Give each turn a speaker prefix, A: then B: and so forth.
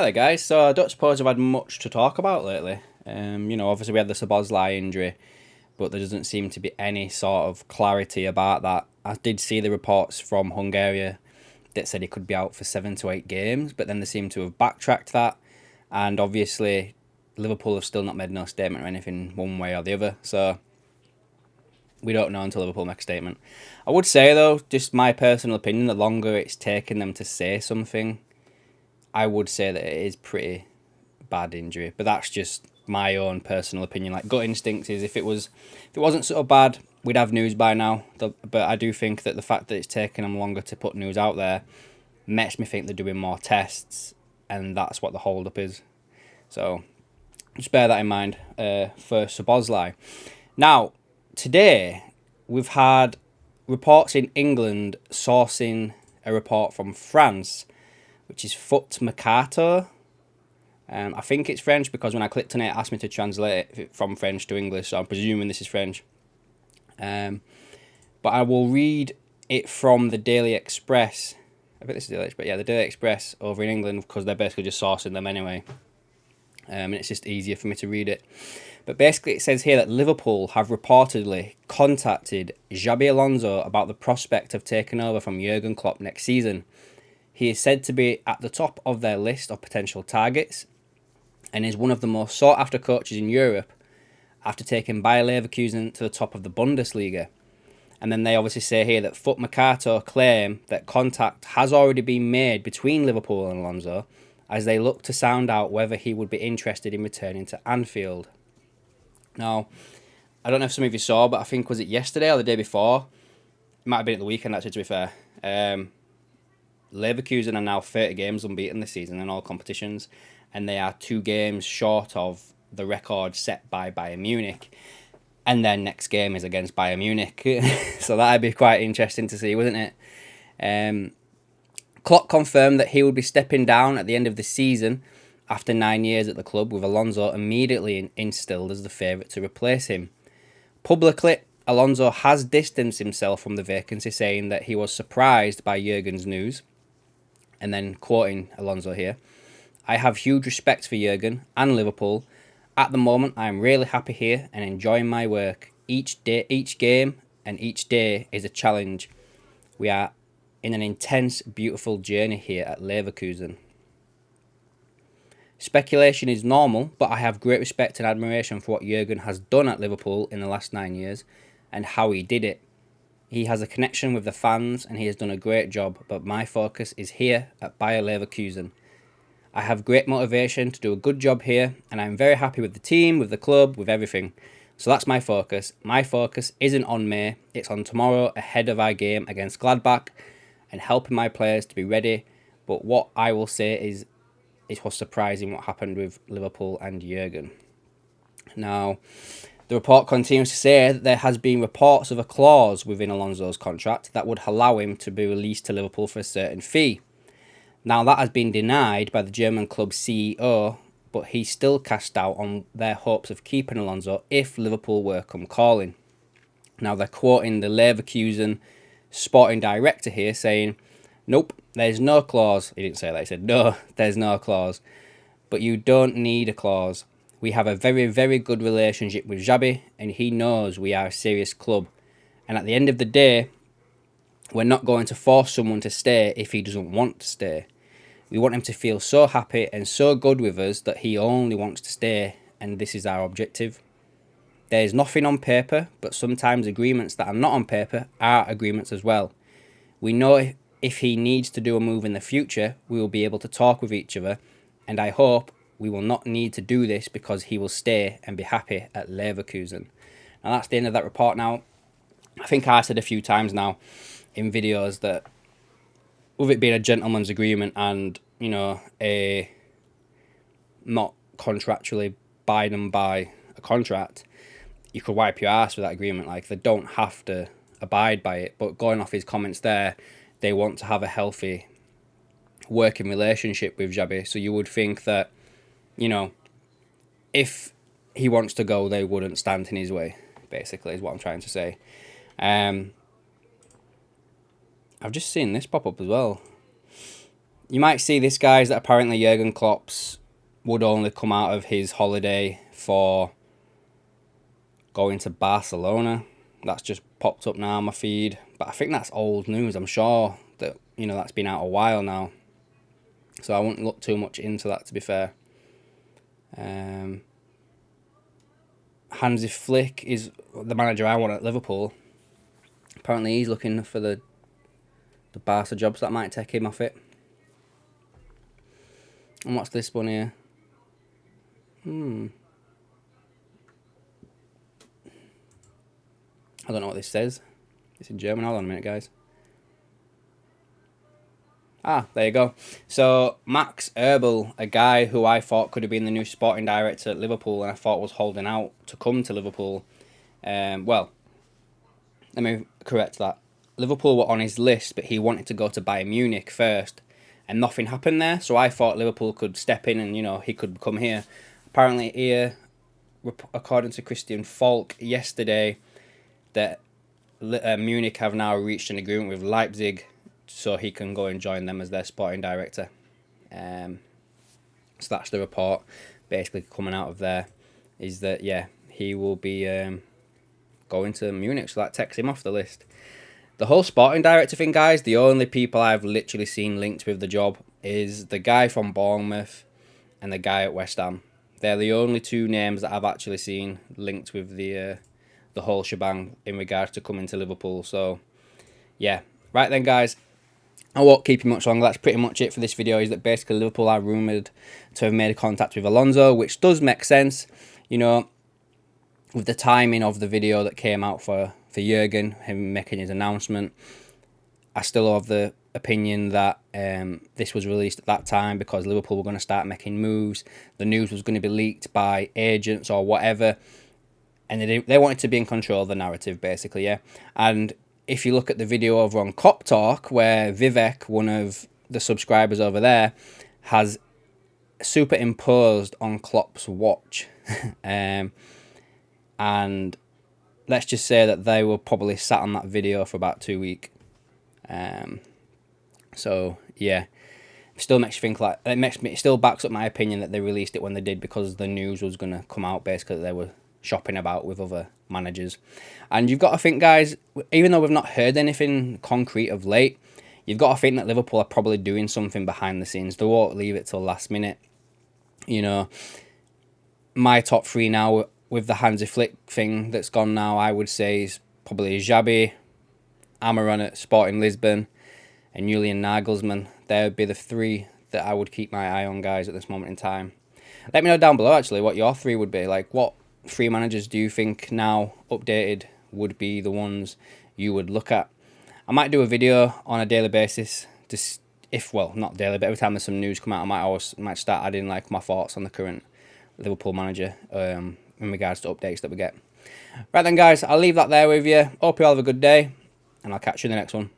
A: Alright guys, so I don't suppose I've had much to talk about lately. Obviously we had the Szoboszlai injury, but there doesn't seem to be any sort of clarity about that. I did see the reports from Hungary that said he could be out for 7 to 8 games, but then they seem to have backtracked that, and obviously Liverpool have still not made no statement or anything one way or the other, so we don't know until Liverpool make a statement. I would say though, just my personal opinion, the longer it's taken them to say something, I would say that it is pretty bad injury, but that's just my own personal opinion. Like gut instinct is if it wasn't so bad, we'd have news by now. But I do think that the fact that it's taken them longer to put news out there makes me think they're doing more tests, and that's what the hold up is. So just bear that in mind for Szoboszlai. Now today we've had reports in England sourcing a report from France, which is Foot Mercato. I think it's French because when I clicked on it, it asked me to translate it from French to English, so I'm presuming this is French. But I will read it from the Daily Express. I bet this is Daily Express, but yeah, the Daily Express over in England, because they're basically just sourcing them anyway. And it's just easier for me to read it. But basically it says here that Liverpool have reportedly contacted Xabi Alonso about the prospect of taking over from Jurgen Klopp next season. He is said to be at the top of their list of potential targets and is one of the most sought-after coaches in Europe after taking Bayer Leverkusen to the top of the Bundesliga. And then they obviously say here that Foot Mercato claim that contact has already been made between Liverpool and Alonso as they look to sound out whether he would be interested in returning to Anfield. Now, I don't know if some of you saw, but I think was it yesterday or the day before? It might have been at the weekend actually, to be fair. Leverkusen are now 30 games unbeaten this season in all competitions, and they are 2 games short of the record set by Bayern Munich. And their next game is against Bayern Munich. So that'd be quite interesting to see, wouldn't it? Klopp confirmed that he would be stepping down at the end of the season after 9 years at the club, with Alonso immediately instilled as the favourite to replace him. Publicly, Alonso has distanced himself from the vacancy, saying that he was surprised by Jurgen's news. And then quoting Alonso here, "I have huge respect for Jurgen and Liverpool. At the moment, I am really happy here and enjoying my work. Each game and each day is a challenge. We are in an intense, beautiful journey here at Leverkusen. Speculation is normal, but I have great respect and admiration for what Jurgen has done at Liverpool in the last 9 years and how he did it. He has a connection with the fans and he has done a great job, but my focus is here at Bayer Leverkusen. I have great motivation to do a good job here and I'm very happy with the team, with the club, with everything. So that's my focus. My focus isn't on May, it's on tomorrow ahead of our game against Gladbach and helping my players to be ready. But what I will say is it was surprising what happened with Liverpool and Jurgen." Now, the report continues to say that there has been reports of a clause within Alonso's contract that would allow him to be released to Liverpool for a certain fee. Now, that has been denied by the German club CEO, but he still cast doubt on their hopes of keeping Alonso if Liverpool were come calling. Now, they're quoting the Leverkusen sporting director here saying, "Nope, there's no clause." He didn't say that, he said, "No, there's no clause. But you don't need a clause. We have a very, very good relationship with Xabi, and he knows we are a serious club. And at the end of the day, we're not going to force someone to stay if he doesn't want to stay. We want him to feel so happy and so good with us that he only wants to stay, and this is our objective. There is nothing on paper, but sometimes agreements that are not on paper are agreements as well. We know if he needs to do a move in the future, we will be able to talk with each other, and I hope we will not need to do this because he will stay and be happy at Leverkusen." And that's the end of that report. Now, I think I said a few times now in videos that with it being a gentleman's agreement and, a not contractually binding by a contract, you could wipe your ass with that agreement. Like, they don't have to abide by it. But going off his comments there, they want to have a healthy working relationship with Xabi. So you would think that, if he wants to go, they wouldn't stand in his way, basically, is what I'm trying to say. I've just seen this pop up as well. You might see this, guys, that apparently Jurgen Klopp's would only come out of his holiday for going to Barcelona. That's just popped up now on my feed. But I think that's old news. I'm sure that, that's been out a while now. So I wouldn't look too much into that, to be fair. Hansie Flick is the manager I want at Liverpool. Apparently he's looking for the Barca job, so that might take him off it. And what's this one here? I don't know what this says. It's in German. Hold on a minute, guys. There you go. So, Max Erbel, a guy who I thought could have been the new sporting director at Liverpool and I thought was holding out to come to Liverpool. Well, let me correct that. Liverpool were on his list, but he wanted to go to Bayern Munich first, and nothing happened there. So I thought Liverpool could step in and, he could come here. Apparently here, according to Christian Falk yesterday, that Munich have now reached an agreement with Leipzig so he can go and join them as their sporting director. So that's the report basically coming out of there, is that, he will be going to Munich, so that takes him off the list. The whole sporting director thing, guys, the only people I've literally seen linked with the job is the guy from Bournemouth and the guy at West Ham. They're the only two names that I've actually seen linked with the whole shebang in regards to coming to Liverpool. So, yeah. Right then, guys. I won't keep you much longer. That's pretty much it for this video, is that basically Liverpool are rumoured to have made contact with Alonso, which does make sense, with the timing of the video that came out for Jurgen, him making his announcement. I still have the opinion that this was released at that time because Liverpool were going to start making moves. The news was going to be leaked by agents or whatever, and they wanted to be in control of the narrative, basically, yeah. And if you look at the video over on Cop Talk, where Vivek, one of the subscribers over there, has superimposed on Klopp's watch, and let's just say that they were probably sat on that video for about 2 weeks. So yeah, it still makes you think, like, it still backs up my opinion that they released it when they did, because the news was going to come out basically that they were shopping about with other managers. And you've got to think, guys, even though we've not heard anything concrete of late, you've got to think that Liverpool are probably doing something behind the scenes. They won't leave it till last minute. My top three now, with the Hansi Flick thing that's gone now, I would say is probably Xabi, Amaran at Sporting Lisbon, and Julian Nagelsmann. They would be the three that I would keep my eye on, guys, at this moment in time. Let me know down below, actually, what your three would be. Like, what three managers do you think now, updated, would be the ones you would look at? I might do a video on a daily basis, not daily, but every time there's some news come out, I might start adding, like, my thoughts on the current Liverpool manager in regards to updates that we get. Right then, guys, I'll leave that there with you. Hope you all have a good day, and I'll catch you in the next one.